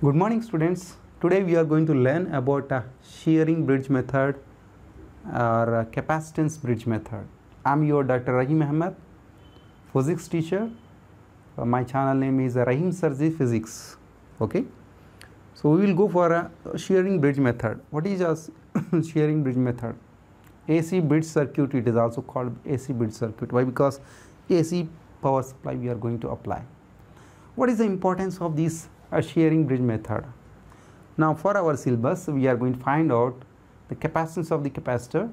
Good morning students. Today we are going to learn about shearing bridge method or capacitance bridge method. I am your Dr. Rahim Ahmed, physics teacher. My channel name is Rahim Sarji Physics. Okay. So we will go for a shearing bridge method. What is a shearing bridge method? AC bridge circuit, it is also called AC bridge circuit. Why? Because AC power supply we are going to apply. What is the importance of this shearing bridge method? Now for our syllabus we are going to find out the capacitance of the capacitor.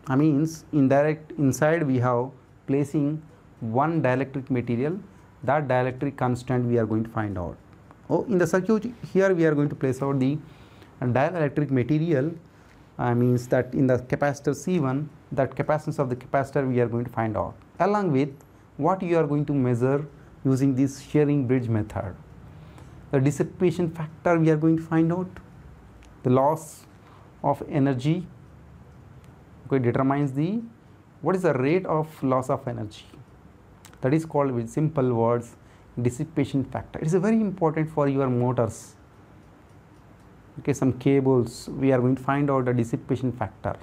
I means inside we have placing one dielectric material. That dielectric constant we are going to find out. In the circuit here we are going to place out the dielectric material. Means that in the capacitor C1, that capacitance of the capacitor we are going to find out, along with what you are going to measure using this shearing bridge method. The dissipation factor we are going to find out, the loss of energy, okay, determines what is the rate of loss of energy. That is called, with simple words, dissipation factor. It is very important for your motors. Okay, some cables we are going to find out the dissipation factor.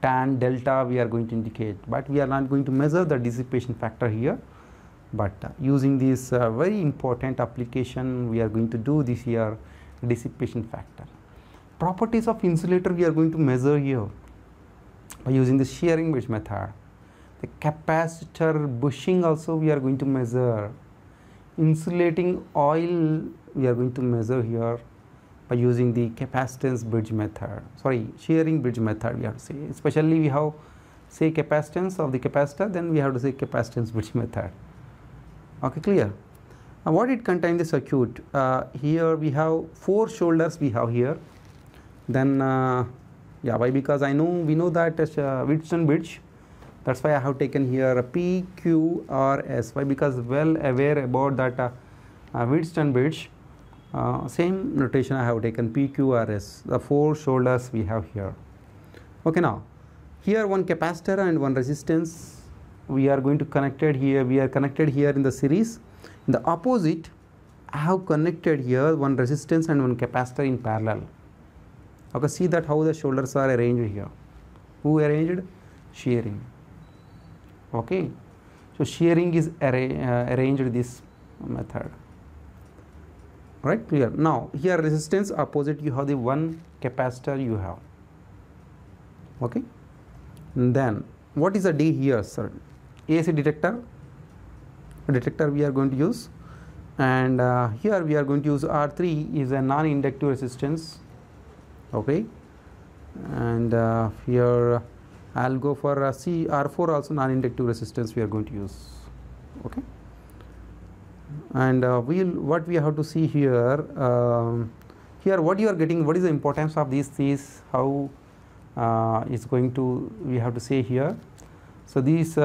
Tan, delta we are going to indicate, but we are not going to measure the dissipation factor here. But using this very important application, we are going to do this here, dissipation factor. Properties of insulator we are going to measure here by using the shearing bridge method. The capacitor bushing also we are going to measure. Insulating oil we are going to measure here by using the capacitance bridge method. Sorry, shearing bridge method we have to say. Especially we have say capacitance of the capacitor, then we have to say capacitance bridge method. Okay, clear? Now what it contains the circuit? Here we have 4 shoulders we have here. Then yeah, why? Because we know that as Wheatstone bridge. That's why I have taken here a P, Q, R, S. Why? Because well aware about that Wheatstone bridge. Same notation I have taken P, Q, R, S. The 4 shoulders we have here. Okay, now here one capacitor and one resistance. We are going to connected here. We are connected here in the series. In the opposite, I have connected here one resistance and one capacitor in parallel. Okay, see that how the shoulders are arranged here. Who arranged? Shearing. Okay, so shearing is arranged this method. Right, clear? Now here resistance opposite you have the one capacitor you have. Okay, and then what is the D here, sir? AC detector we are going to use, and here we are going to use R3 is a non-inductive resistance. Okay, and here I'll go for R4 also non-inductive resistance we are going to use. Okay, and what we have to see here, here what you are getting, what is the importance of these how is going to, we have to say here. So these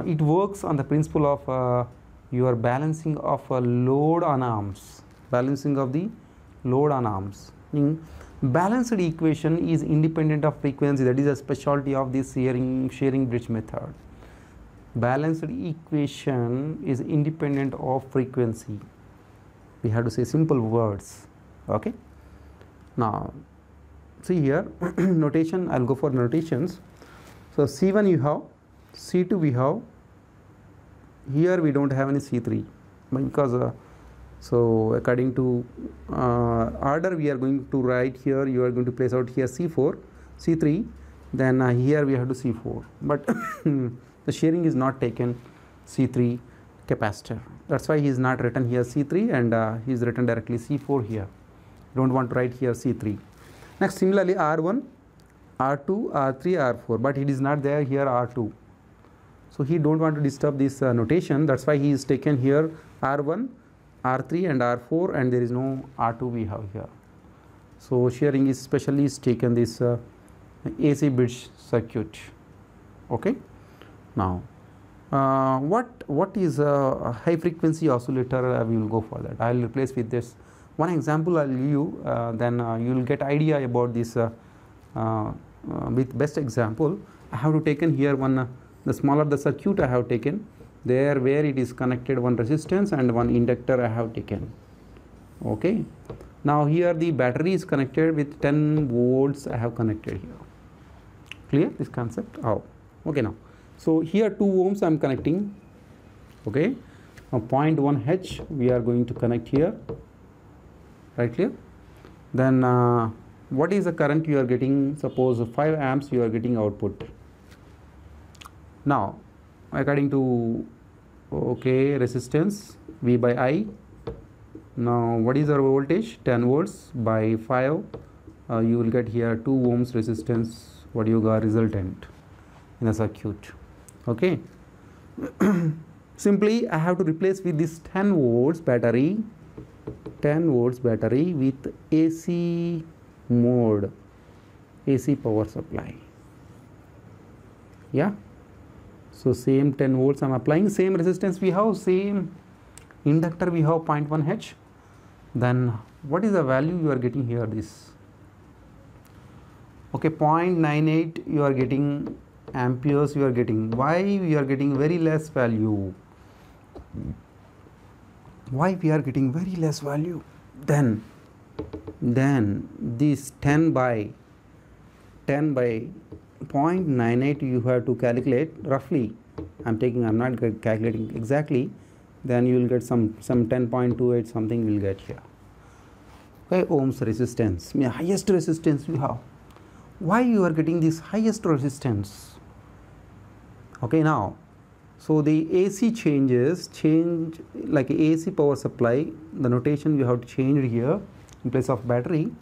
it works on the principle of your balancing of a load on arms, balancing of the load on arms. Balanced equation is independent of frequency. That is a specialty of this shearing bridge method. Balanced equation is independent of frequency. We have to say simple words. Okay, now see here notation, I'll go for notations. So C1 you have, C2 we have, here we don't have any C3 because so according to order we are going to write here, you are going to place out here C4, C3, then here we have to C4, but the shearing is not taken C3 capacitor. That's why he is not written here C3 and he is written directly C4 here. Don't want to write here C3. Next, similarly R1, R2, R3, R4, but it is not there here R2. So he don't want to disturb this notation. That's why he is taken here R1, R3 and R4, and there is no R2 we have here. So shearing is specially is taken this AC bridge circuit. Okay. Now what is a high frequency oscillator? We will go for that. I will replace with this one example. I will give you, then you will get idea about this with best example. I have to taken here one the smaller the circuit I have taken, there where it is connected one resistance and one inductor I have taken. Okay, now here the battery is connected with 10 volts I have connected here. Clear this concept? Oh, okay. Now so here 2 ohms I am connecting. Okay, now 0.1 H we are going to connect here, right? Clear? Then what is the current you are getting? Suppose 5 amps you are getting output. Now according to resistance V by I. Now what is our voltage? 10 volts by 5, you will get here 2 ohms resistance, what you got resultant in a circuit. Okay. Simply I have to replace with this 10 volts battery with AC mode, AC power supply. Yeah, so same 10 volts I am applying, same resistance we have, same inductor we have 0.1 H. Then what is the value you are getting here? This, okay, 0.98 you are getting amperes you are getting. Why we are getting very less value? Why we are getting very less value? Then this 10 by 0.98 you have to calculate roughly. I'm not calculating exactly. Then you will get some 10.28 something will get here. Okay, ohms resistance, highest resistance we have. Why you are getting this highest resistance? Okay, now so the AC change like AC power supply, the notation you have to change here in place of battery.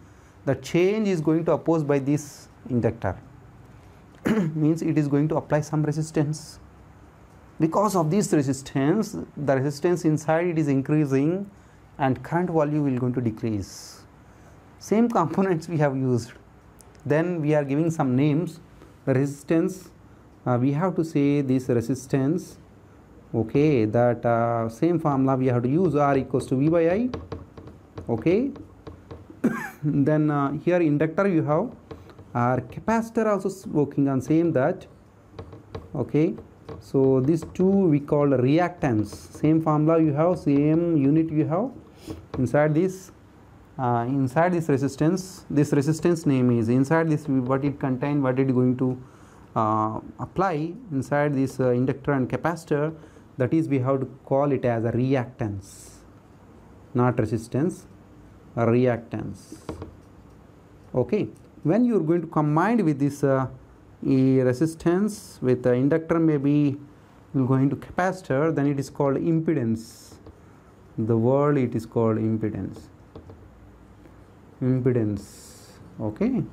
The change is going to oppose by this inductor. Means it is going to apply some resistance. Because of this resistance, the resistance inside it is increasing and current value will going to decrease. Same components we have used. Then we are giving some names. The resistance, we have to say this resistance. Okay, that same formula we have to use, R equals to V by I. Okay. Then here inductor you have, our capacitor also working on same that. Okay. So these two we call reactance. Same formula you have, same unit you have. Inside this resistance, this resistance name is inside this, what it contain, what it going to apply inside this inductor and capacitor. That is we have to call it as a reactance, not resistance, a reactance. Okay. When you are going to combine with this resistance with the inductor, maybe you are going to capacitor, then it is called impedance. The word it is called impedance. Okay,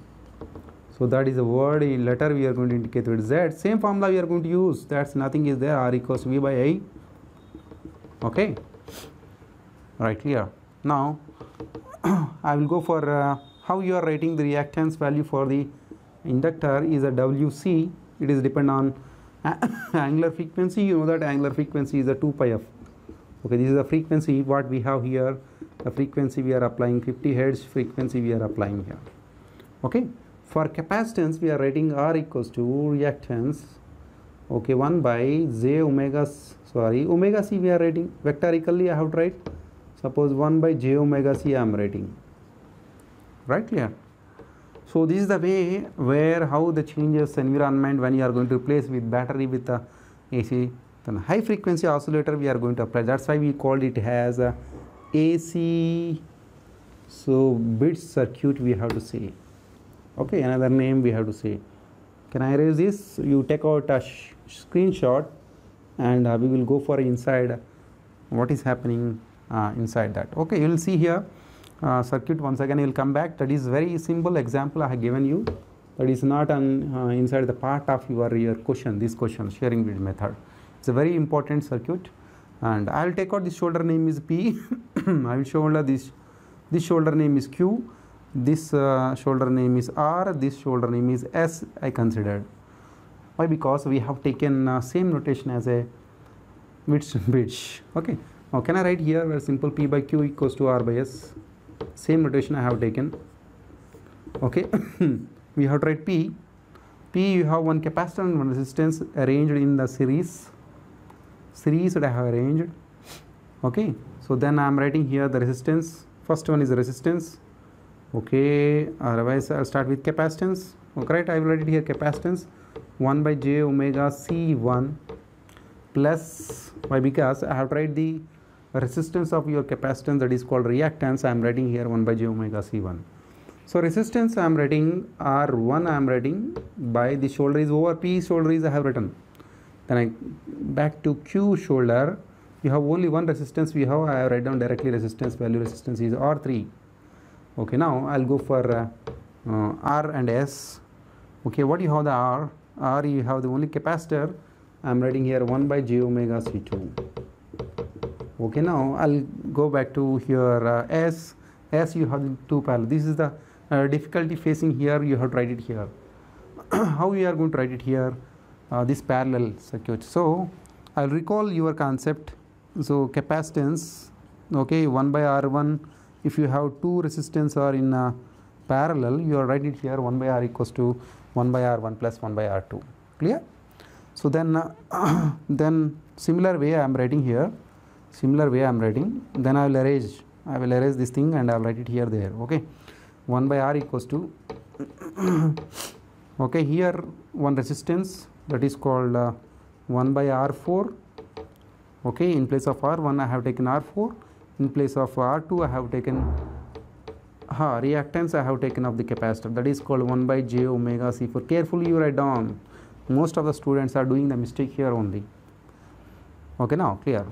so that is a word, a letter we are going to indicate with Z. Same formula we are going to use, that's nothing is there, R equals V by I. Okay, right, clear. Now I will go for how you are writing the reactance value for the inductor is a WC. It is depend on angular frequency. You know that angular frequency is a 2 pi f. Okay, this is the frequency what we have here. The frequency we are applying 50 Hz frequency we are applying here. Okay, for capacitance we are writing R equals to reactance. Okay, 1 by j omega, omega c we are writing vectorically. I have to write, suppose 1 by j omega c I am writing. Right, clear? So this is the way where how the changes environment when you are going to replace with battery with the AC. Then high frequency oscillator we are going to apply. That's why we called it as a AC. So bridge circuit we have to say. Okay, another name we have to say. Can I erase this? You take out a screenshot and we will go for inside what is happening inside that. Okay, you will see here circuit. Once again you will come back. That is very simple example I have given you. That is not on inside the part of your question, this question, sharing bridge method. It's a very important circuit, and I will take out this shoulder name is P. I will shoulder this shoulder name is Q, this shoulder name is R, this shoulder name is S I considered. Why? Because we have taken same notation as a bridge. Okay, now can I write here where simple P by Q equals to R by S, same notation I have taken. Okay. We have to write P you have one capacitor and one resistance arranged in the series. series that I have arranged. Okay, so then I am writing here the resistance. First one is the resistance. Okay, otherwise I'll start with capacitance. Okay, right, I will write it here, capacitance 1 by j omega C1 plus, why, because I have to write the resistance of your capacitance, that is called reactance. I am writing here 1 by j omega C1. So resistance I am writing R1, I am writing by the shoulder is over, P shoulder is I have written. Then I back to Q shoulder, you have only one resistance we have, I have write down directly resistance value, resistance is R3. Okay, now I'll go for R and S. Okay, what you have the R you have the only capacitor, I'm writing here 1 by j omega C2. Okay, now I'll go back to here S you have the two parallel. This is the difficulty facing here, you have to write it here. How we are going to write it here, this parallel circuit. So I'll recall your concept. So capacitance, okay, 1 by R1, if you have two resistance are in parallel, you are write it here 1 by R equals to 1 by R1 plus 1 by R2. Clear? So then similar way I am writing here, then I will erase this thing and I will write it here there. Okay, 1 by R equals to okay, here one resistance, that is called 1 by R4. Okay, in place of R1 I have taken R4, in place of R2 I have taken reactance I have taken of the capacitor, that is called 1 by j omega C4. Carefully you write down, most of the students are doing the mistake here only. Okay, now clear.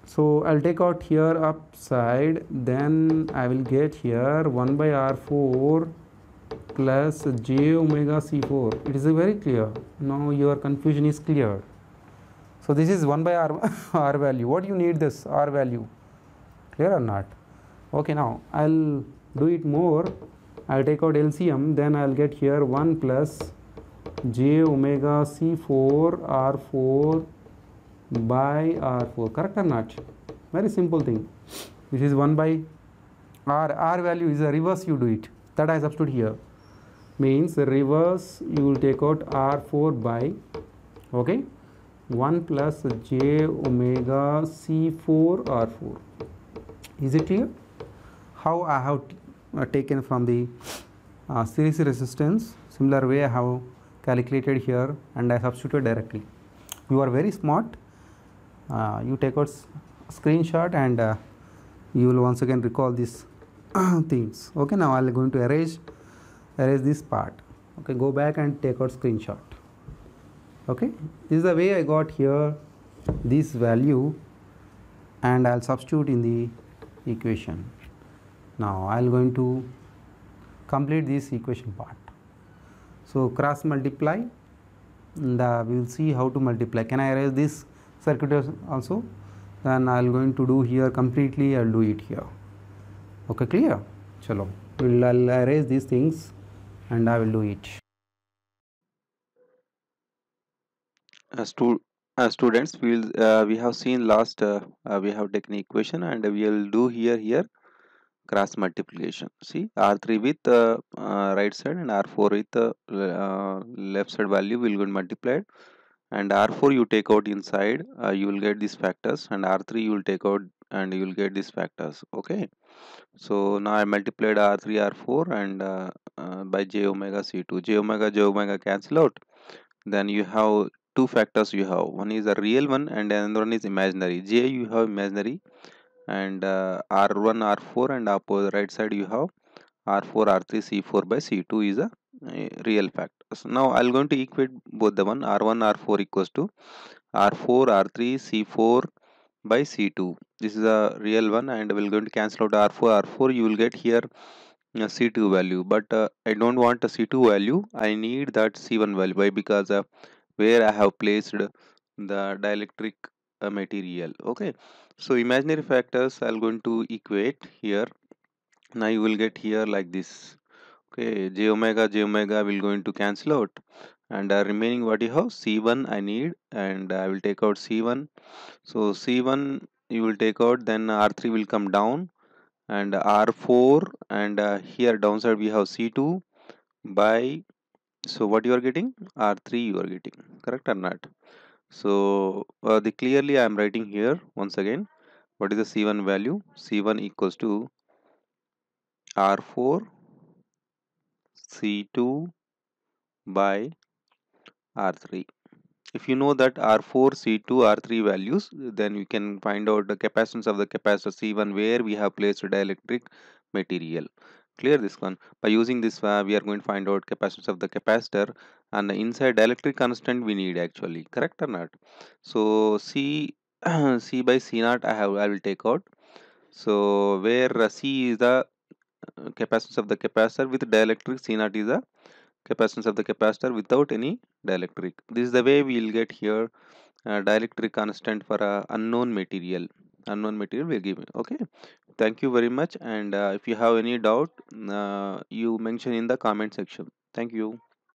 So I'll take out here upside, then I will get here 1 by R4 plus j omega C4. It is very clear. Now your confusion is clear. So this is 1 by R value. What you need this R value? Clear or not? Okay, now I'll do it more. I'll take out LCM, then I'll get here 1 plus j omega C4 R4 by R4. Correct or not? Very simple thing. This is 1 by R value is a reverse, you do it. That I substitute here. Means reverse, you will take out R4 by, okay, 1 plus j omega C4 R4. Is it clear? How I have taken from the series resistance, similar way I have calculated here and I substituted directly. You are very smart. You take out screenshot and you will once again recall these things. Okay, now I am going to erase this part. Okay, go back and take out screenshot. Okay, this is the way I got here this value and I'll substitute in the equation. Now I'll going to complete this equation part. So cross multiply, and we will see how to multiply. Can I erase this circuit also? Then I'll going to do here completely, I'll do it here. Okay, clear? Chalo, I'll erase these things and I will do it. Students, we have seen last we have taken equation and we will do here cross multiplication. See, R3 with right side and R4 with left side value will get multiplied, and R4 you take out inside, you will get these factors, and R3 you will take out and you will get these factors. Okay, so now I multiplied R3 R4 and by j omega C2. J omega cancel out. Then you have two factors, you have one is a real one and another one is imaginary. J you have imaginary, and R1 R4 and opposite right side you have R4 R3 C4 by C2 is a real fact. So now I'll going to equate both the one R1 R4 equals to R4 R3 C4 by C2. This is a real one and we're going to cancel out R4 you will get here C2 value, but I don't want a C2 value, I need that C1 value. Why? Because where I have placed the dielectric material. Okay, so imaginary factors I'll going to equate here. Now you will get here like this. Okay, j omega will going to cancel out, and remaining what you have C1 I need, and I will take out C1. So C1 you will take out, then R3 will come down and R4, and here downside we have C2 by, so what you are getting, R3 you are getting, correct or not? So the clearly I am writing here once again. What is the C1 value? C1 equals to R4 C2 by R3. If you know that R4, C2, R3 values, then we can find out the capacitance of the capacitor C1 where we have placed dielectric material. Clear this one. By using this, we are going to find out capacitance of the capacitor, and the inside dielectric constant we need actually. Correct or not? So C C by C naught I will take out. So where C is the capacitance of the capacitor with dielectric, C naught is the capacitance of the capacitor without any dielectric. This is the way we will get here dielectric constant for a unknown material will give me. Okay, thank you very much, and if you have any doubt, you mention in the comment section. Thank you.